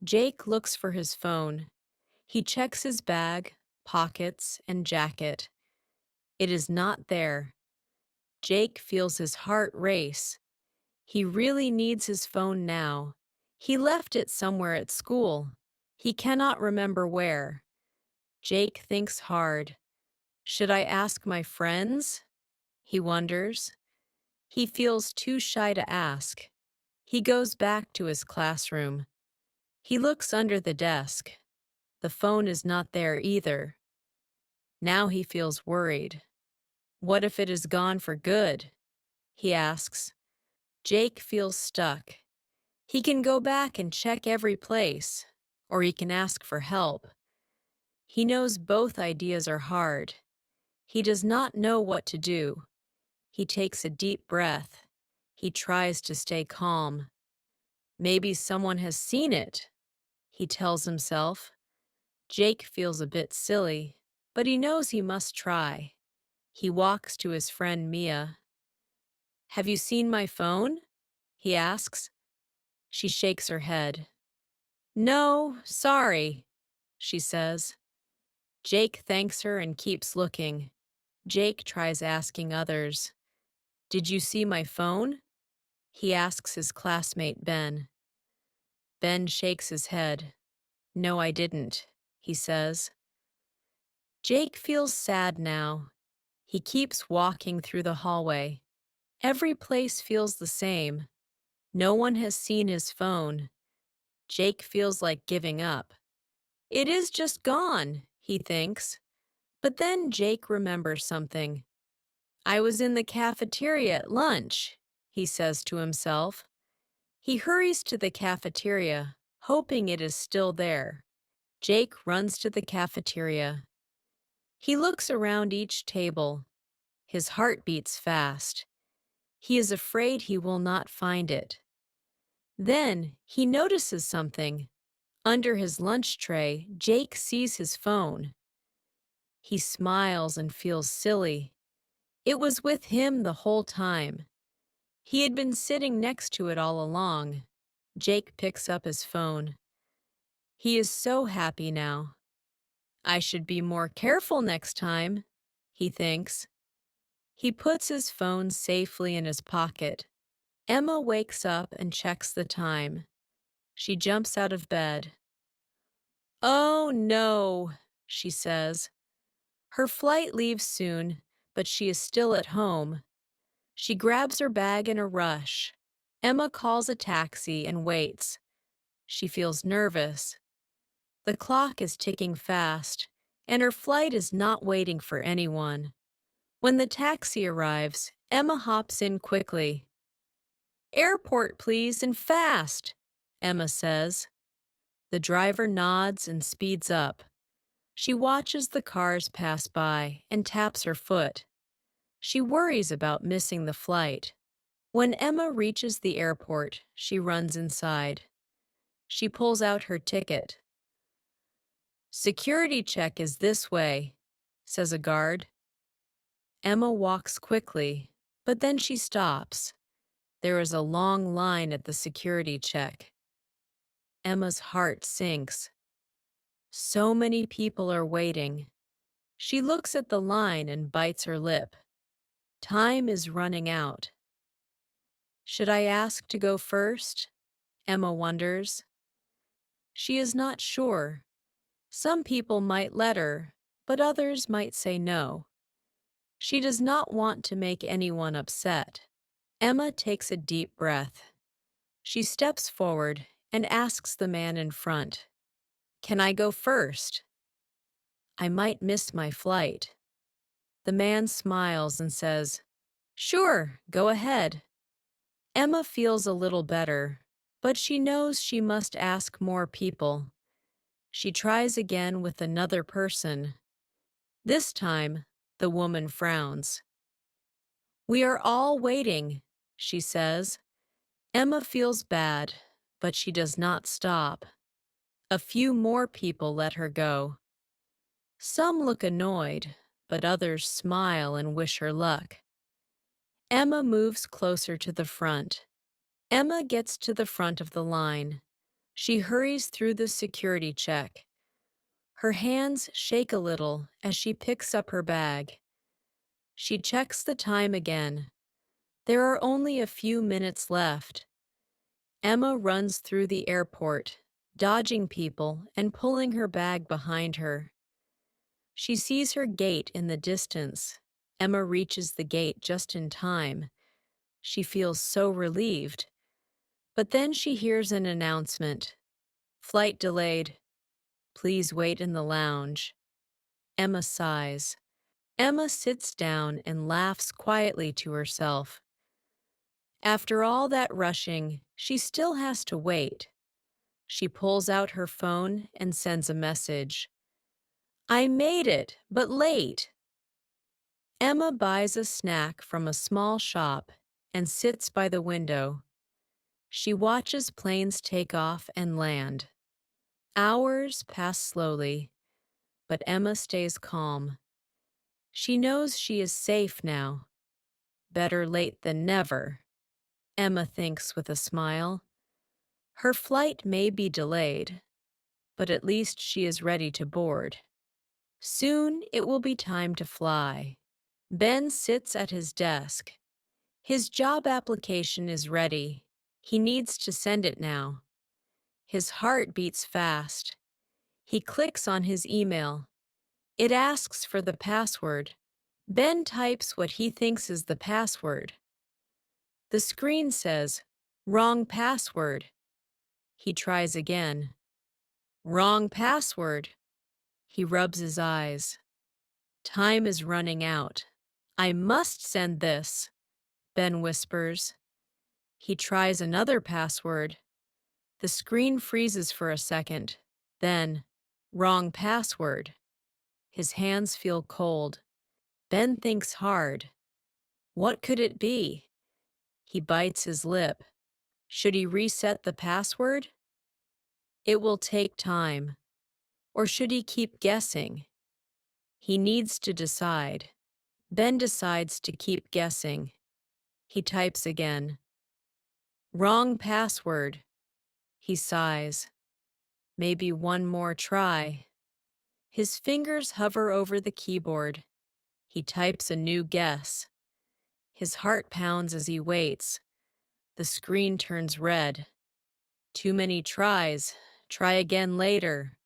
Jake looks for his phone. He checks his bag, pockets, and jacket. It is not there. Jake feels his heart race. He really needs his phone now. He left it somewhere at school. He cannot remember where. Jake thinks hard. Should I ask my friends? He wonders. He feels too shy to ask. He goes back to his classroom. He looks under the desk. The phone is not there either. Now he feels worried. What if it is gone for good? He asks. Jake feels stuck. He can go back and check every place, or he can ask for help. He knows both ideas are hard. He does not know what to do. He takes a deep breath. He tries to stay calm. Maybe someone has seen it, he tells himself. Jake feels a bit silly, but he knows he must try. He walks to his friend Mia. Have you seen my phone? He asks. She shakes her head. No, sorry, she says. Jake thanks her and keeps looking. Jake tries asking others. Did you see my phone? He asks his classmate Ben. Ben shakes his head. No, I didn't, he says. Jake feels sad now. He keeps walking through the hallway. Every place feels the same. No one has seen his phone. Jake feels like giving up. It is just gone, he thinks. But then Jake remembers something. I was in the cafeteria at lunch, he says to himself. He hurries to the cafeteria, hoping it is still there. Jake runs to the cafeteria. He looks around each table. His heart beats fast. He is afraid he will not find it. Then he notices something. Under his lunch tray, Jake sees his phone. He smiles and feels silly. It was with him the whole time. He had been sitting next to it all along. Jake picks up his phone. He is so happy now. I should be more careful next time, he thinks. He puts his phone safely in his pocket. Emma wakes up and checks the time. She jumps out of bed. Oh no, she says. Her flight leaves soon, but she is still at home. She grabs her bag in a rush. Emma calls a taxi and waits. She feels nervous. The clock is ticking fast, and her flight is not waiting for anyone. When the taxi arrives, Emma hops in quickly. Airport, please, and fast, Emma says. The driver nods and speeds up. She watches the cars pass by and taps her foot. She worries about missing the flight. When Emma reaches the airport, she runs inside. She pulls out her ticket. Security check is this way, says a guard. Emma walks quickly, but then she stops. There is a long line at the security check. Emma's heart sinks. So many people are waiting. She looks at the line and bites her lip. Time is running out. Should I ask to go first? Emma wonders. She is not sure. Some people might let her, but others might say no. She does not want to make anyone upset. Emma takes a deep breath. She steps forward and asks the man in front, Can I go first? I might miss my flight. The man smiles and says, Sure, go ahead. Emma feels a little better, but she knows she must ask more people. She tries again with another person. This time, the woman frowns. We are all waiting, she says. Emma feels bad, but she does not stop. A few more people let her go. Some look annoyed, but others smile and wish her luck. Emma moves closer to the front. Emma gets to the front of the line. She hurries through the security check. Her hands shake a little as she picks up her bag. She checks the time again. There are only a few minutes left. Emma runs through the airport, dodging people and pulling her bag behind her. She sees her gate in the distance. Emma reaches the gate just in time. She feels so relieved. But then she hears an announcement. Flight delayed. Please wait in the lounge. Emma sighs. Emma sits down and laughs quietly to herself. After all that rushing, she still has to wait. She pulls out her phone and sends a message. I made it, but late. Emma buys a snack from a small shop and sits by the window. She watches planes take off and land. Hours pass slowly, but Emma stays calm. She knows she is safe now. Better late than never, Emma thinks with a smile. Her flight may be delayed, but at least she is ready to board. Soon it will be time to fly. Ben sits at his desk. His job application is ready. He needs to send it now. His heart beats fast. He clicks on his email. It asks for the password. Ben types what he thinks is the password. The screen says, "Wrong password." He tries again. "Wrong password." He rubs his eyes. Time is running out. "I must send this," Ben whispers. He tries another password. The screen freezes for a second. Then, "Wrong password." His hands feel cold. Ben thinks hard. What could it be? He bites his lip. Should he reset the password? It will take time. Or should he keep guessing? He needs to decide. Ben decides to keep guessing. He types again. "Wrong password." He sighs. Maybe one more try. His fingers hover over the keyboard. He types a new guess. His heart pounds as he waits. The screen turns red. Too many tries. Try again later.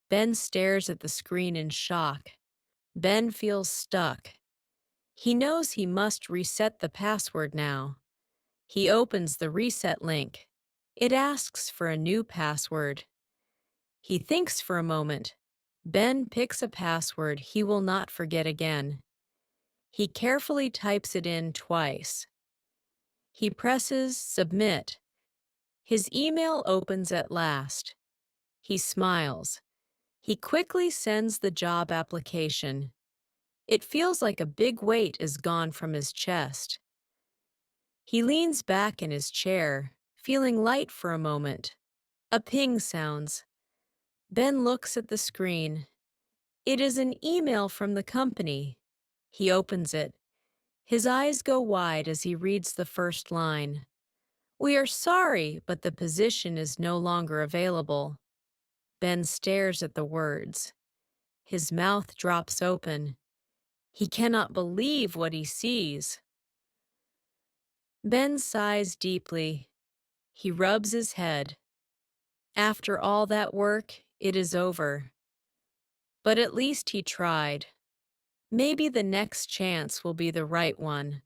Ben stares at the screen in shock. Ben feels stuck. He knows he must reset the password now. He opens the reset link. It asks for a new password. He thinks for a moment. Ben picks a password he will not forget again. He carefully types it in twice. He presses submit. His email opens at last. He smiles. He quickly sends the job application. It feels like a big weight is gone from his chest. He leans back in his chair, feeling light for a moment. A ping sounds. Ben looks at the screen. It is an email from the company. He opens it. His eyes go wide as he reads the first line. "We are sorry, but the position is no longer available." Ben stares at the words. His mouth drops open. He cannot believe what he sees. Ben sighs deeply. He rubs his head. After all that work, it is over. But at least he tried. Maybe the next chance will be the right one.